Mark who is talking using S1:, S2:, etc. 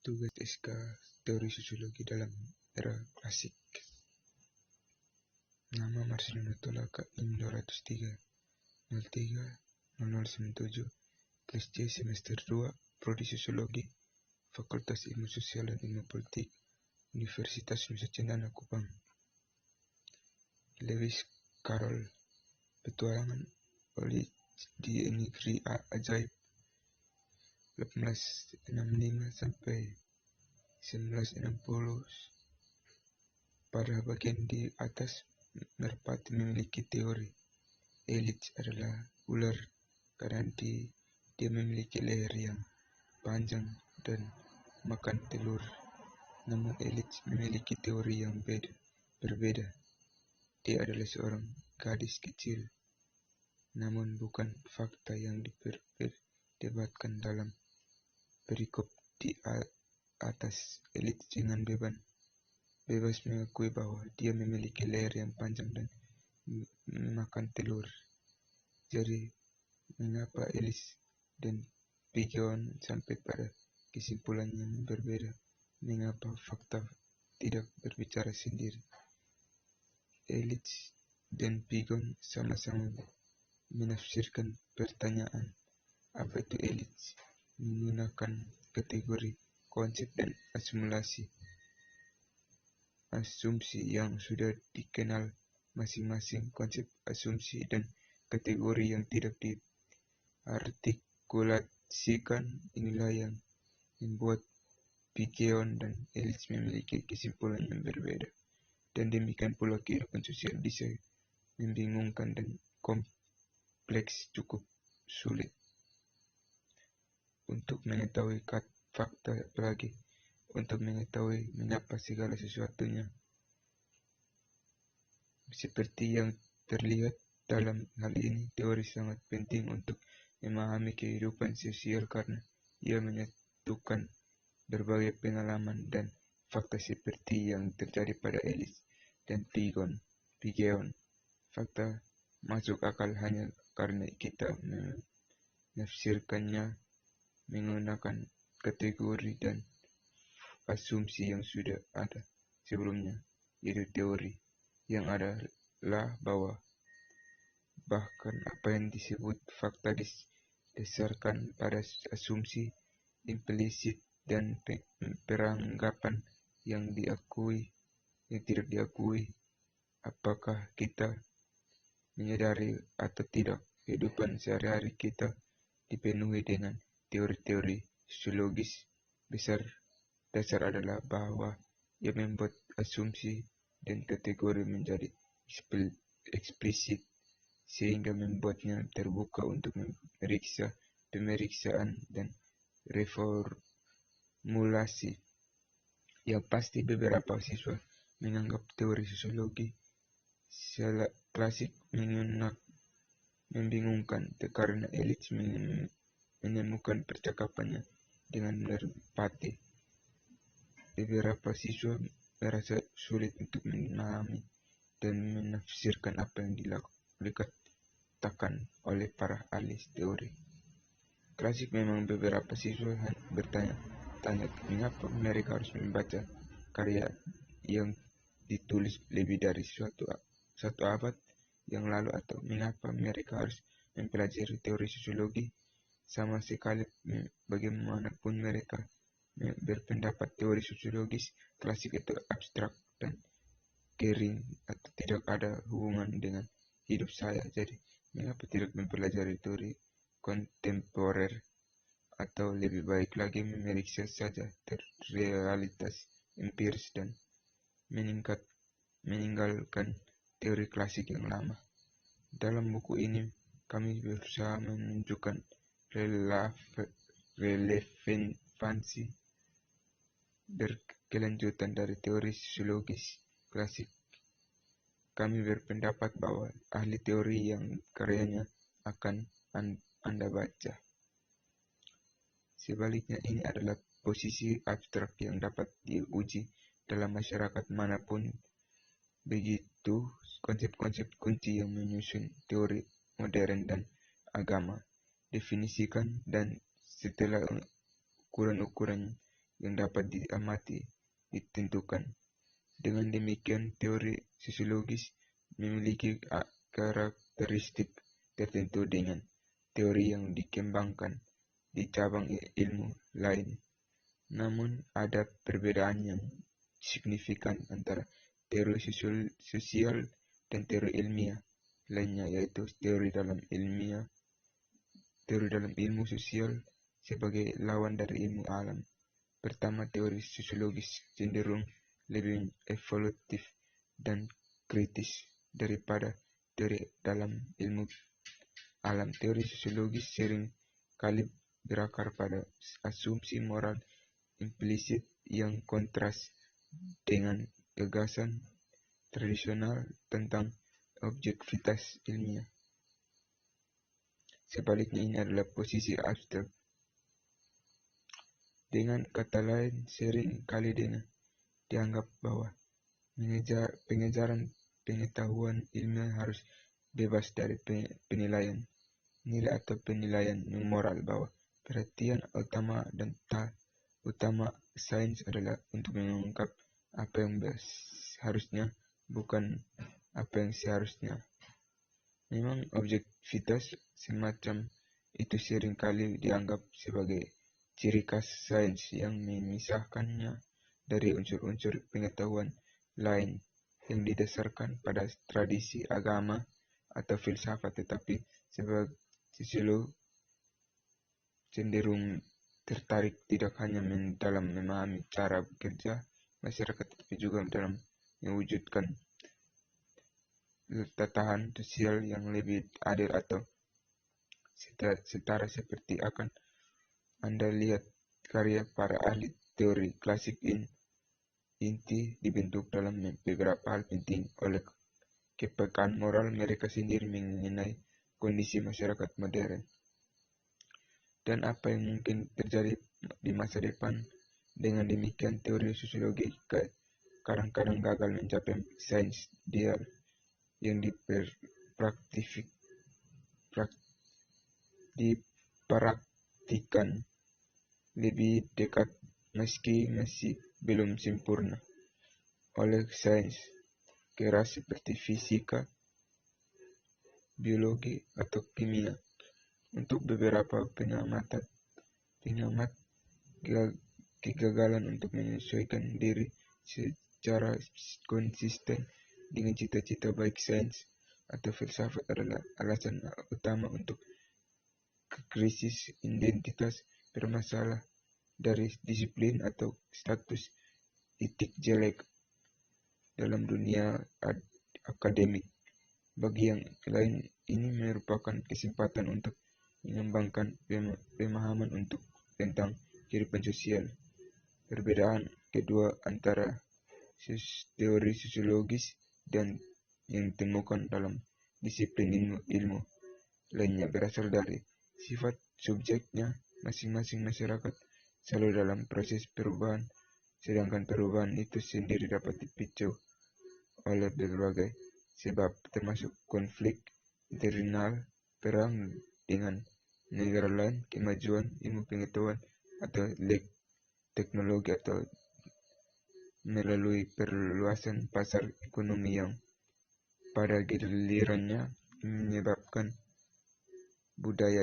S1: Tugas SK Teori Sosiologi dalam Era Klasik. Nama Marcelino Tolaka IN 203 03 0097 Kelas C Semester 2 Prodi Sosiologi Fakultas Ilmu Sosial dan Ilmu Politik Universitas Nusa Cendana Kupang. Lewis Carroll, Petualangan oleh di Negeri Ajaib 1865 sampai 1960. Pada bagian di atas, merpati memiliki teori. Elit adalah ular karena dia memiliki leher yang panjang dan makan telur. Namun elit memiliki teori yang berbeda. Dia adalah seorang gadis kecil. Namun bukan fakta yang diperdebatkan dalam perikop di atas. Elit dengan bebas mengakui bahwa dia memiliki leher yang panjang dan makan telur. Jadi, mengapa Ellis dan Pigeon sampai pada kesimpulan yang berbeda? Mengapa fakta tidak berbicara sendiri? Ellis dan Pigeon sama-sama menafsirkan pertanyaan apa itu elit menggunakan kategori, konsep, dan asumsi yang sudah dikenal. Masing-masing konsep, asumsi, dan kategori yang tidak diartikulasikan inilah yang membuat Pigeon dan Ellis memiliki kesimpulan yang berbeda. Dan demikian pula kehidupan sosial bisa membingungkan dan kompleks, cukup sulit untuk mengetahui fakta, apalagi untuk mengetahui mengapa segala sesuatunya. Seperti yang terlihat dalam hal ini, teori sangat penting untuk memahami kehidupan sosial karena ia menyatukan berbagai pengalaman dan fakta seperti yang terjadi pada Ellis dan Pigeon. Fakta masuk akal hanya karena kita menafsirkannya menggunakan kategori dan asumsi yang sudah ada sebelumnya, yaitu teori yang adalah bahwa bahkan apa yang disebut fakta didasarkan pada asumsi implisit dan peranggapan yang tidak diakui. Apakah kita menyadari atau tidak, kehidupan sehari-hari kita dipenuhi dengan teori-teori sosiologis dasar adalah bahwa ia membuat asumsi dan kategori menjadi eksplisit sehingga membuatnya terbuka untuk pemeriksaan dan reformulasi. Yang pasti beberapa siswa menganggap teori sosiologi klasik membingungkan karena elit menemukan percakapannya dengan merpati. Beberapa siswa merasa sulit untuk memahami dan menafsirkan apa yang dikatakan oleh para ahli teori klasik. Memang beberapa siswa bertanya-tanya mengapa mereka harus membaca karya yang ditulis lebih dari satu abad yang lalu, atau mengapa mereka harus mempelajari teori sosiologi. Sama sekali, bagaimanapun mereka berpendapat teori sosiologis klasik itu abstrak dan kering atau tidak ada hubungan dengan hidup saya. Jadi, mengapa tidak mempelajari teori kontemporer, atau lebih baik lagi memeriksa saja realitas empiris dan meninggalkan teori klasik yang lama. Dalam buku ini, kami berusaha menunjukkan relevansi berkelanjutan dari teori sosiologis klasik. Kami berpendapat bahwa ahli teori yang karyanya akan Anda baca. Sebaliknya, ini adalah posisi abstrak yang dapat diuji dalam masyarakat manapun. Begitu konsep-konsep kunci yang menyusun teori modern dan agama, definisikan, dan setelah ukuran-ukuran yang dapat diamati ditentukan. Dengan demikian, teori sosiologis memiliki karakteristik tertentu dengan teori yang dikembangkan di cabang ilmu lain. Namun, ada perbedaan yang signifikan antara teori sosial dan teori ilmiah lainnya, yaitu teori dalam ilmu sosial sebagai lawan dari ilmu alam. Pertama, teori sosiologis cenderung lebih evolutif dan kritis daripada teori dalam ilmu alam. Teori sosiologis sering kali berakar pada asumsi moral implisit yang kontras dengan gagasan tradisional tentang objektivitas ilmiah. Sebaliknya, ini adalah posisi abstrak. Dengan kata lain, sering kali dianggap bahwa pengejaran pengetahuan ilmiah harus bebas dari penilaian nilai atau penilaian moral, bahwa perhatian utama dan utama sains adalah untuk mengungkap apa yang harusnya, bukan apa yang seharusnya. Memang objektivitas semacam itu sering kali dianggap sebagai ciri khas sains yang memisahkannya dari unsur-unsur pengetahuan lain yang didasarkan pada tradisi agama atau filsafat. Tetapi sebagai sosiolog cenderung tertarik tidak hanya dalam memahami cara bekerja masyarakat, tetapi juga dalam mewujudkan tatanan sosial yang lebih adil atau setara, seperti akan Anda lihat karya para ahli teori klasik inti dibentuk dalam beberapa hal penting oleh kepekaan moral mereka sendiri mengenai kondisi masyarakat modern dan apa yang mungkin terjadi di masa depan. Dengan demikian, teori sosiologi kadang-kadang gagal mencapai sains ideal yang dipraktikkan lebih dekat, meski masih belum sempurna, oleh sains keras seperti fisika, biologi, atau kimia. Untuk beberapa pengamat, kegagalan untuk menyesuaikan diri secara konsisten dengan cita-cita baik sains atau filsafat adalah alasan utama untuk krisis identitas bermasalah dari disiplin atau status etik jelek dalam dunia akademik. Bagi yang lain, ini merupakan kesempatan untuk mengembangkan pemahaman tentang kehidupan sosial. Perbedaan kedua antara teori sosiologis dan yang ditemukan dalam disiplin ilmu lainnya berasal dari sifat subjeknya masing-masing masyarakat selalu dalam proses perubahan, sedangkan perubahan itu sendiri dapat dipicu oleh berbagai sebab, termasuk konflik internal, perang dengan negara lain, kemajuan ilmu pengetahuan atau teknologi, atau melalui perluasan pasar ekonomi yang pada gilirannya menyebabkan budaya